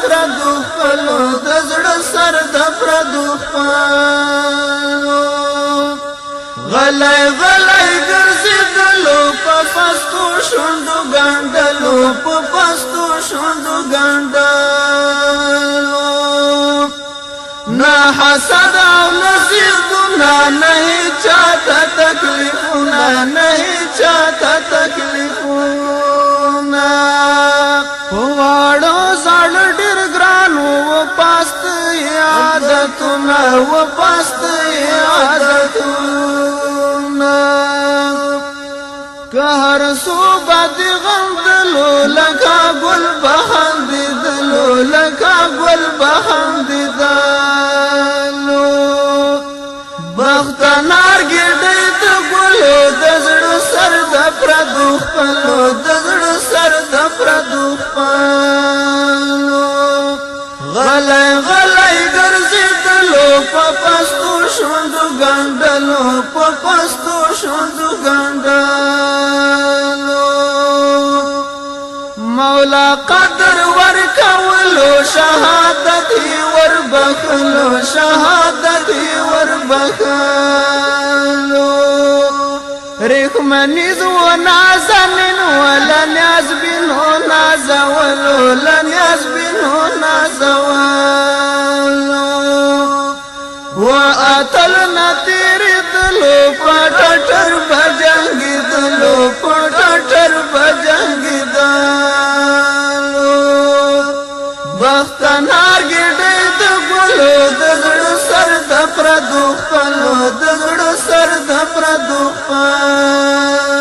پردو خپلو د زړه سر د پردو خپلو غلی غلی ګرځېدلو په پستو شونډو ګنډلو په پستو شونډو ګنډلو نه حسد او نه زیږدونه نه هیچاته تکلیفونه نه هیچاته تکلیفونه په واړو زاړه ډېر ګران و پاست عادتونه و پاست عادتونه که هر څو به دې غمدلو لکه ګل به خندېدلو لکه ګل به خندېدلو بختنار ګېډۍ د ګلو د زړه سر د پردو خپلو د زړه سر د پردو خپلو غلی غلی ګرځېدلو په پستو شونډو ګنډلو په پستو شونډو ګنډلو مولا قدر ورکولو شهادت یې وربخلو شهادت یې وربخلو رحمنیز و نازنین ولنیاز بینو نازولو لنیاز بینو نازولو و اتل نتیری دلو پټټر بجنګی دلو پټټر بجنګی دلو بختنار ګډې د ګلو د زړه سر د پردو خپلو د زړه سر د پردو خپلو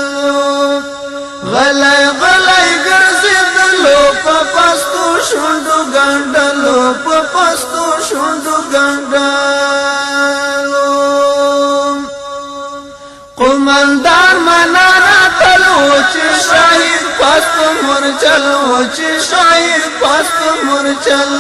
غلی غلی ګرځېدلو په پستو شونډو ګنډلو په پستو شونډو ګنډلو قومندان مناره تلو چې شهید پست مرچل و چې شهید پست مرچل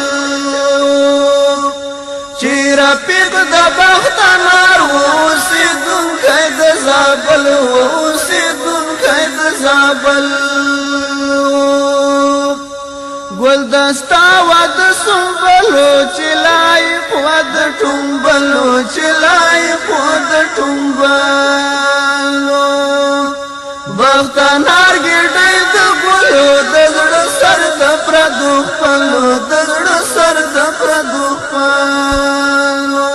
چې رفیق د بختنار و اوسېدونکی د زابل و اوسېدونکی د زابل ګلدستا و د سنبلو چې لایق و د ټومبلو چې لایق و د ټومبلو بختنار ګېډۍ د ګلو د زړه سر د پردو خپلو د زړه سر د پردو خپلو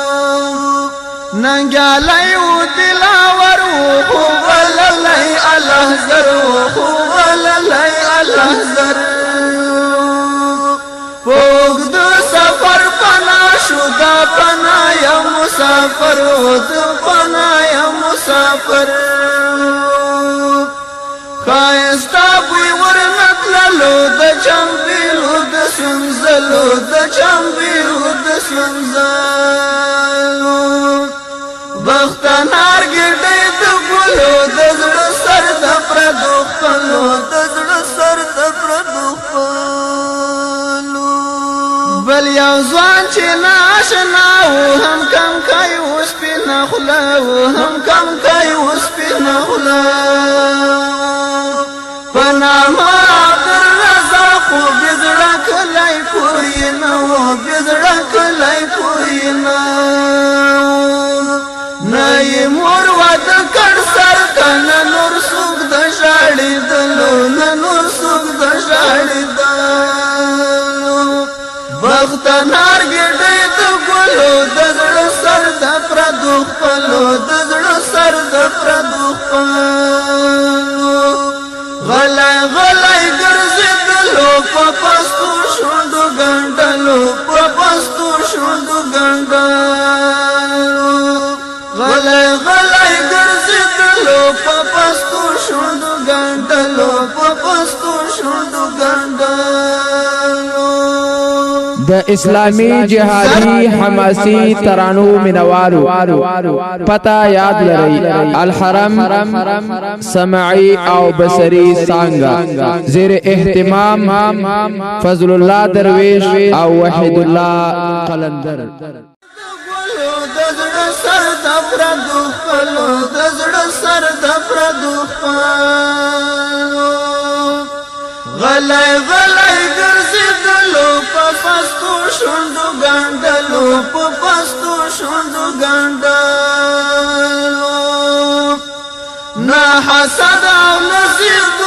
ننګیالی و دلاور و خو وللی الهزر و خو وللی الهزر پوږد سفر پنا شو دا پنا یم مسافر و د پنا یم مسافر ښایسته بوی ورنتللو د چمبیلو د سنځلو د چمبیلو د سنځلو بختنار ګېډۍ د ګلو د زړه سر د پردو خپلو د زړه سر د پردو خپلو بل یو ځوان چې ناشنا و هم کم کوي وسپینه خوله و هم کم کوي وسپینه خوله په نامه عبدالرزاق و بې زړه کلی کوی نه و بې زړه کلی کوی نه نه یې مور واده کړ سر که نه نور څوک د ژاړېدلو نه نور څوک د ژاړېدلو بختنار ګېډۍ د ګلو د زړه سر د پردو خپلو د زړه سر د پردو خپلو غلی غلی ګرځېدلو په پستو شونډو ګنډلو په پستو شونډو ګنډلو غلی غلی ګرځېدلو په پستو شونډو ګنډلو په پستو شونډو ګنډلو د اسلامی جهادي حماسي ترانو منوارو پتا یاد لري الحرم سمعي او بصري سانګا زیر اهتمام فضل الله درویش او وحید الله قلندر سر د پردو خپلو د زړه سر د پردو خپلو غلی غلی ګرځېدلو په شوندو ګندلو نه حسد او نصیب